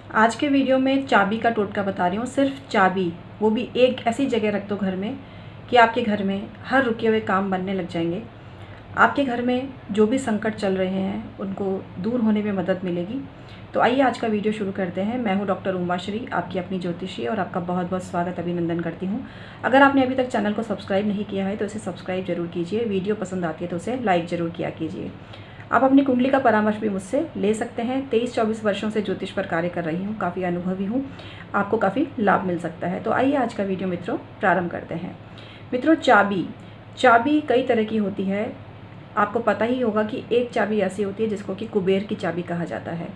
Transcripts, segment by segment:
आज के वीडियो में चाबी का टोटका बता रही हूँ। सिर्फ चाबी, वो भी एक ऐसी जगह रख दो घर में कि आपके घर में हर रुके हुए काम बनने लग जाएंगे। आपके घर में जो भी संकट चल रहे हैं उनको दूर होने में मदद मिलेगी। तो आइए आज का वीडियो शुरू करते हैं। मैं हूँ डॉक्टर उमाश्री, आपकी अपनी ज्योतिषी, और आपका बहुत बहुत स्वागत अभिनंदन करती हूँ। अगर आपने अभी तक चैनल को सब्सक्राइब नहीं किया है तो इसे सब्सक्राइब जरूर कीजिए। वीडियो पसंद आती है तो उसे लाइक ज़रूर किया कीजिए। आप अपनी कुंडली का परामर्श भी मुझसे ले सकते हैं। 23-24 वर्षों से ज्योतिष पर कार्य कर रही हूँ, काफ़ी अनुभवी हूँ, आपको काफ़ी लाभ मिल सकता है। तो आइए आज का वीडियो मित्रों प्रारंभ करते हैं। मित्रों, चाबी कई तरह की होती है। आपको पता ही होगा कि एक चाबी ऐसी होती है जिसको कि कुबेर की चाबी कहा जाता है,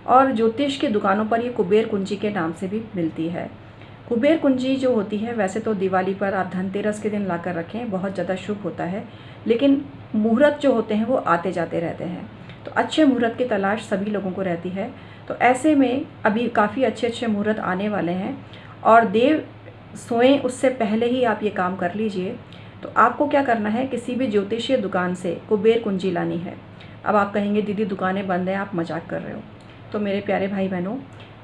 और ज्योतिष की दुकानों पर ये कुबेर कुंजी के नाम से भी मिलती है। कुबेर कुंजी जो होती है, वैसे तो दिवाली पर आप धनतेरस के दिन लाकर रखें, बहुत ज़्यादा शुभ होता है, लेकिन मुहूर्त जो होते हैं वो आते जाते रहते हैं, तो अच्छे मुहूर्त की तलाश सभी लोगों को रहती है। तो ऐसे में अभी काफ़ी अच्छे मुहूर्त आने वाले हैं, और देव सोएं उससे पहले ही आप ये काम कर लीजिए। तो आपको क्या करना है, किसी भी ज्योतिषीय दुकान से कुबेर कुंजी लानी है। अब आप कहेंगे दीदी दुकानें बंद हैं, आप मजाक कर रहे हो। तो मेरे प्यारे भाई बहनों,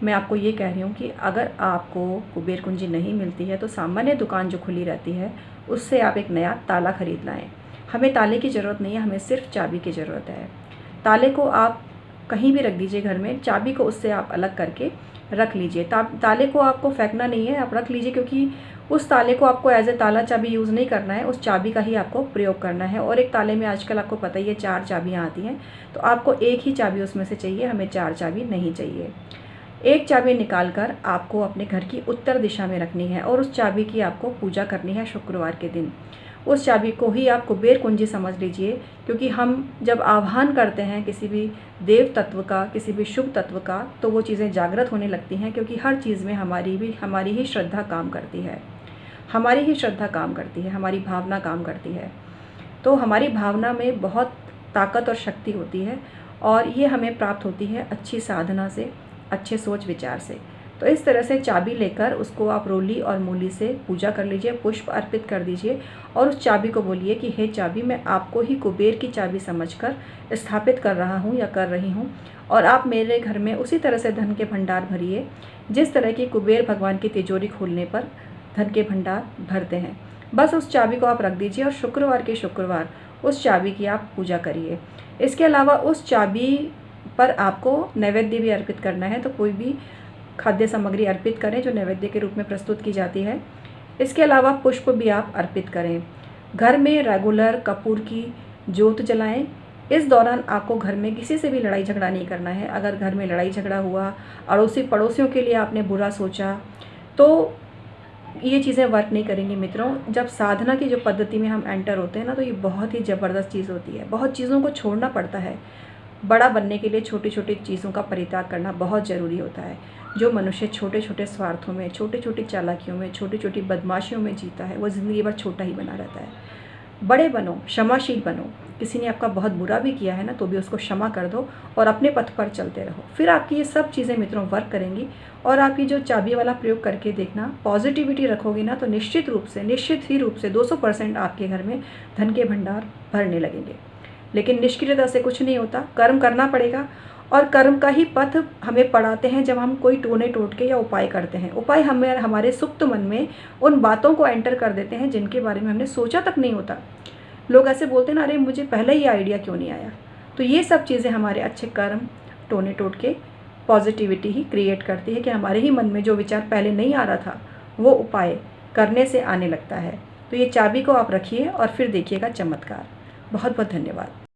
मैं आपको ये कह रही हूँ कि अगर आपको कुबेर कुंजी नहीं मिलती है तो सामान्य दुकान जो खुली रहती है उससे आप एक नया ताला खरीद लाएं। हमें ताले की ज़रूरत नहीं है, हमें सिर्फ चाबी की ज़रूरत है। ताले को आप कहीं भी रख दीजिए घर में, चाबी को उससे आप अलग करके रख लीजिए। ताले को आपको फेंकना नहीं है, आप रख लीजिए, क्योंकि उस ताले को आपको एज ए ताला चाबी यूज़ नहीं करना है, उस चाबी का ही आपको प्रयोग करना है। और एक ताले में आजकल आपको पता ही है 4 चाबियाँ आती हैं, तो आपको एक ही चाबी उसमें से चाहिए, हमें 4 चाबी नहीं चाहिए। एक चाबी निकालकर आपको अपने घर की उत्तर दिशा में रखनी है, और उस चाबी की आपको पूजा करनी है शुक्रवार के दिन। उस चाबी को ही आप कुबेर कुंजी समझ लीजिए, क्योंकि हम जब आह्वान करते हैं किसी भी देव तत्व का, किसी भी शुभ तत्व का, तो वो चीज़ें जागृत होने लगती हैं, क्योंकि हर चीज़ में हमारी ही श्रद्धा काम करती है। हमारी ही श्रद्धा काम करती है, हमारी भावना काम करती है। तो हमारी भावना में बहुत ताकत और शक्ति होती है, और ये हमें प्राप्त होती है अच्छी साधना से, अच्छे सोच विचार से। तो इस तरह से चाबी लेकर उसको आप रोली और मूली से पूजा कर लीजिए, पुष्प अर्पित कर दीजिए, और उस चाबी को बोलिए कि हे चाबी, मैं आपको ही कुबेर की चाबी समझकर स्थापित कर रहा हूँ या कर रही हूँ, और आप मेरे घर में उसी तरह से धन के भंडार भरिए जिस तरह की कुबेर भगवान की तिजोरी खोलने पर धन के भंडार भरते हैं। बस उस चाबी को आप रख दीजिए, और शुक्रवार के शुक्रवार उस चाबी की आप पूजा करिए। इसके अलावा उस चाबी पर आपको नैवेद्य भी अर्पित करना है, तो कोई भी खाद्य सामग्री अर्पित करें जो नैवेद्य के रूप में प्रस्तुत की जाती है। इसके अलावा पुष्प भी आप अर्पित करें। घर में रेगुलर कपूर की ज्योत जलाएं। इस दौरान आपको घर में किसी से भी लड़ाई झगड़ा नहीं करना है। अगर घर में लड़ाई झगड़ा हुआ, अड़ोसी पड़ोसियों के लिए आपने बुरा सोचा, तो ये चीज़ें वर्क नहीं करेंगी मित्रों। जब साधना की जो पद्धति में हम एंटर होते हैं ना, तो ये बहुत ही ज़बरदस्त चीज़ होती है। बहुत चीज़ों को छोड़ना पड़ता है। बड़ा बनने के लिए छोटी छोटी चीज़ों का परित्याग करना बहुत ज़रूरी होता है। जो मनुष्य छोटे छोटे स्वार्थों में, छोटी छोटी चालाकियों में, छोटी छोटी बदमाशियों में जीता है, वो ज़िंदगी भर छोटा ही बना रहता है। बड़े बनो, क्षमाशील बनो। किसी ने आपका बहुत बुरा भी किया है ना, तो भी उसको क्षमा कर दो और अपने पथ पर चलते रहो। फिर आपकी ये सब चीज़ें मित्रों वर्क करेंगी, और आप ये जो चाबी वाला प्रयोग करके देखना, पॉजिटिविटी रखोगे ना, तो निश्चित ही रूप से 200% आपके घर में धन के भंडार भरने लगेंगे। लेकिन निष्क्रियता से कुछ नहीं होता, कर्म करना पड़ेगा, और कर्म का ही पथ हमें पढ़ाते हैं जब हम कोई टोने टोटके या उपाय करते हैं। उपाय हमें हमारे सुप्त मन में उन बातों को एंटर कर देते हैं जिनके बारे में हमने सोचा तक नहीं होता। लोग ऐसे बोलते हैं ना, अरे मुझे पहले ही आइडिया क्यों नहीं आया। तो ये सब चीज़ें हमारे अच्छे कर्म, टोने टोटके, पॉजिटिविटी ही क्रिएट करती है कि हमारे ही मन में जो विचार पहले नहीं आ रहा था वो उपाय करने से आने लगता है। तो ये चाबी को आप रखिए और फिर देखिएगा चमत्कार। बहुत बहुत धन्यवाद।